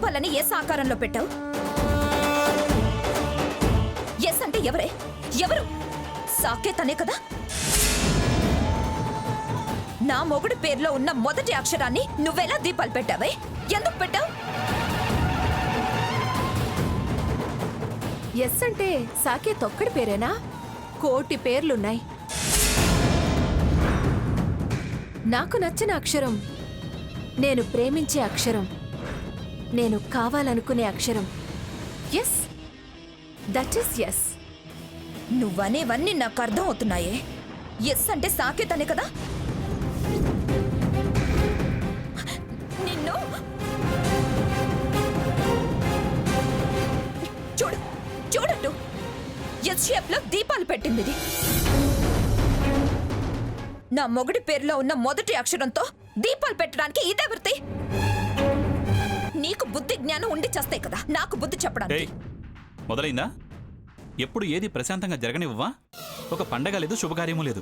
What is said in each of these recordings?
దీపాలని yes ఆకారంలో పెట్టావు? Yes అంటే ఎవరే? ఎవరు? సాకేత్ అనే కదా? నా మొగుడి పేరులో ఉన్న మొదటి అక్షరాన్ని నువ్వెలా దీపాలు పెట్టావే? ఎందుకు పెట్టావు? ఎస్ అంటే సాకేత్ ఒక్కడి పేరేనా? కోటి పేర్లున్నాయి. నాకు నచ్చిన అక్షరం, నేను ప్రేమించే అక్షరం, నేను కావాలనుకునే అక్షరం ఎస్. That is S. నువ్వనేవన్నీ నాకు అర్థం అవుతున్నాయే. ఎస్ అంటే సాకేత్ అనే కదా? నిన్ను చూడు, చూడట్టు ఎస్ షేప్ లో దీపాలు పెట్టింది ఇది. నా మొగుడి పేరులో ఉన్న మొదటి అక్షరంతో దీపాలు పెట్టడానికి ఇదే వృత్తి. నీకు బుద్ధి జ్ఞానం ఉండి చేస్తాయి కదా నాకు బుద్ధి చెప్పడానికి. మొదలైందా? ఎప్పుడు ఏది ప్రశాంతంగా జరగనివ్వవా? ఒక పండగ లేదు, శుభకార్యము లేదు.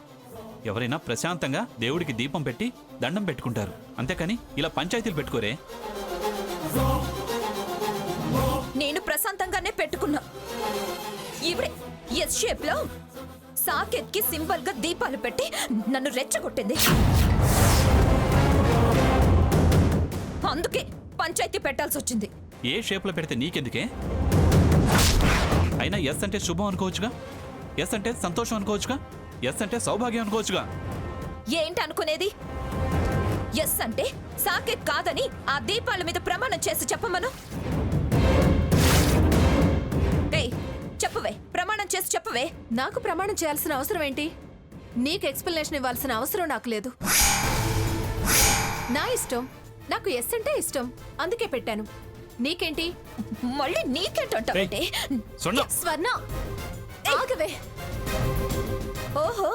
ఎవరైనా ప్రశాంతంగా దేవుడికి దీపం పెట్టి దండం పెట్టుకుంటారు, అంతేకాని ఇలా పంచాయతీలు పెట్టుకోరే. నేను ప్రశాంతంగానే పెట్టుకున్నా. ఇవిడే ఎస్ షేప్ లో సాకేత్ కి సింబల్ గా దీపాలు పెట్టి నన్ను రెచ్చగొట్టింది. అందుకే పంచాయతీ పెట్టాల్సి వచ్చింది. ఏ షేప్ లో పెడితే నీకెందుకే? అయినా ఎస్ అంటే శుభం అనుకోవచ్చుగా, ఎస్ అంటే సంతోషం అనుకోవచ్చుగా, ఎస్ అంటే సౌభాగ్యం అనుకోవచ్చుగా. ఏంటి అనుకునేది? ఎస్ అంటే సాకేత్ కాదని ఆ దీపాల మీద ప్రమాణం చేసి చెప్పమను. ఏయ్, చెప్పవే, ప్రమాణం చేసి చెప్పవే. నాకు ప్రమాణం చేయాల్సిన అవసరం ఏంటి? నీకు ఎక్స్ప్లెనేషన్ ఇవ్వాల్సిన అవసరం నాకు లేదు. నా ఇష్టం, నాకు ఎస్ అంటే ఇష్టం, అందుకే పెట్టాను. నీకేంటి? మళ్ళీ నీకేంటంటే స్వర్ణ ఆగవే. ఓహో,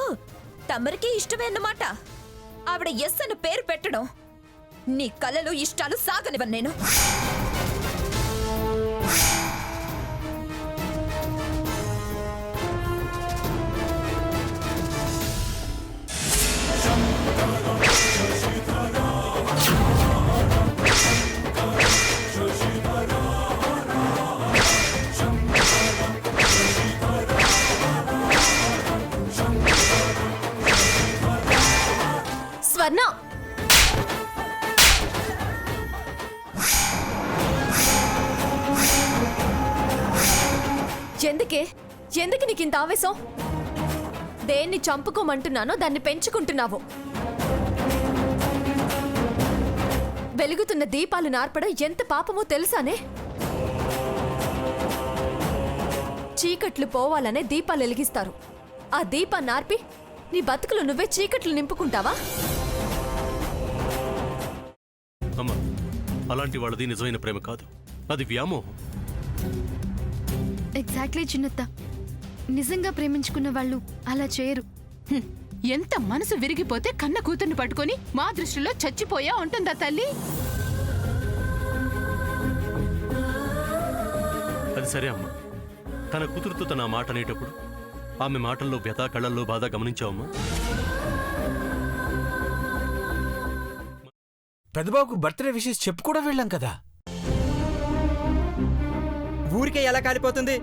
తమరికి ఇష్టమే అన్నమాట. ఆవిడ ఎస్ అని పేరు పెట్టడం. నీ కలలు ఇష్టాలు సాగనివను నేను. స్వర్ణ, ఎందుకు నీకు ఇంత ఆవేశం? దేన్ని చంపుకోమంటున్నానో దాన్ని పెంచుకుంటున్నావు. వెలుగుతున్న దీపాలు నార్పడం ఎంత పాపమో తెలుసానే? చీకట్లు పోవాలనే దీపాలు వెలిగిస్తారు. ఆ దీపాన్ని నార్పి నీ బతుకులు నువ్వే చీకట్లు నింపుకుంటావా? అమ్మా, అలాంటి వాళ్ళది నిజమైన ప్రేమ కాదు, అది వ్యామోహం. ఎగ్జాక్ట్లీ చిన్నత్త, నిజంగా ప్రేమించుకున్న వాళ్ళు అలా చేయరు. ఎంత మనసు విరిగిపోతే కన్న కూతుర్ని పట్టుకొని మా దృష్టిలో చచ్చిపోయా ఉంటుందా తల్లి? అది సరే అమ్మా, తన కూతురుతో తన మాట అనేటప్పుడు ఆమె మాటల్లో వ్యథ, కళ్ళల్లో బాధ గమనించావమ్మా? పెద్దబాబుకు బర్త్డే విషెస్ చెప్పు కూడా వెళ్ళాం కదా. ఊరికే ఎలా కాలిపోతుంది?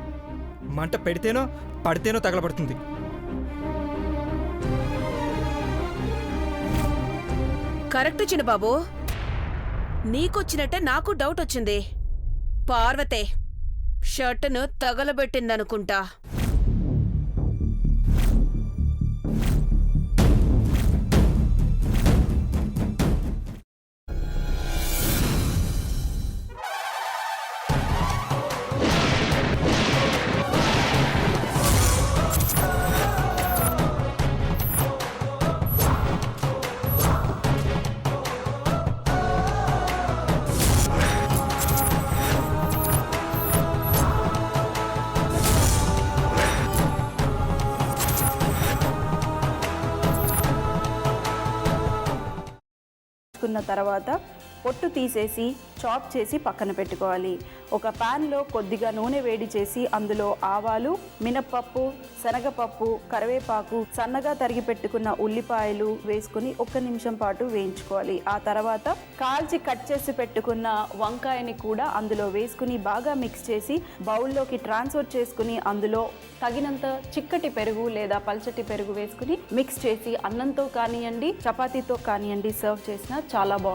మంట పెడితేనో పడితేనో తగలబడుతుంది. కరెక్ట్ చిన్నబాబు, నీకొచ్చినట్టే నాకు డౌట్ వచ్చింది. పార్వతే షర్టును తగలబెట్టిందనుకుంటా. తర్వాత పొట్టు తీసేసి చాప్ చేసి పక్కన పెట్టుకోవాలి. ఒక ప్యాన్లో కొద్దిగా నూనె వేడి చేసి అందులో ఆవాలు, మినప్పప్పు, శనగపప్పు, కరివేపాకు, సన్నగా తరిగి పెట్టుకున్న ఉల్లిపాయలు వేసుకుని 1 నిమిషం పాటు వేయించుకోవాలి. ఆ తర్వాత కాల్చి కట్ చేసి పెట్టుకున్న వంకాయని కూడా అందులో వేసుకుని బాగా మిక్స్ చేసి బౌల్లోకి ట్రాన్స్ఫర్ చేసుకుని అందులో తగినంత చిక్కటి పెరుగు లేదా పల్చటి పెరుగు వేసుకుని మిక్స్ చేసి అన్నంతో కానివ్వండి, చపాతీతో కానివ్వండి సర్వ్ చేసినా చాలా బాగుంటుంది.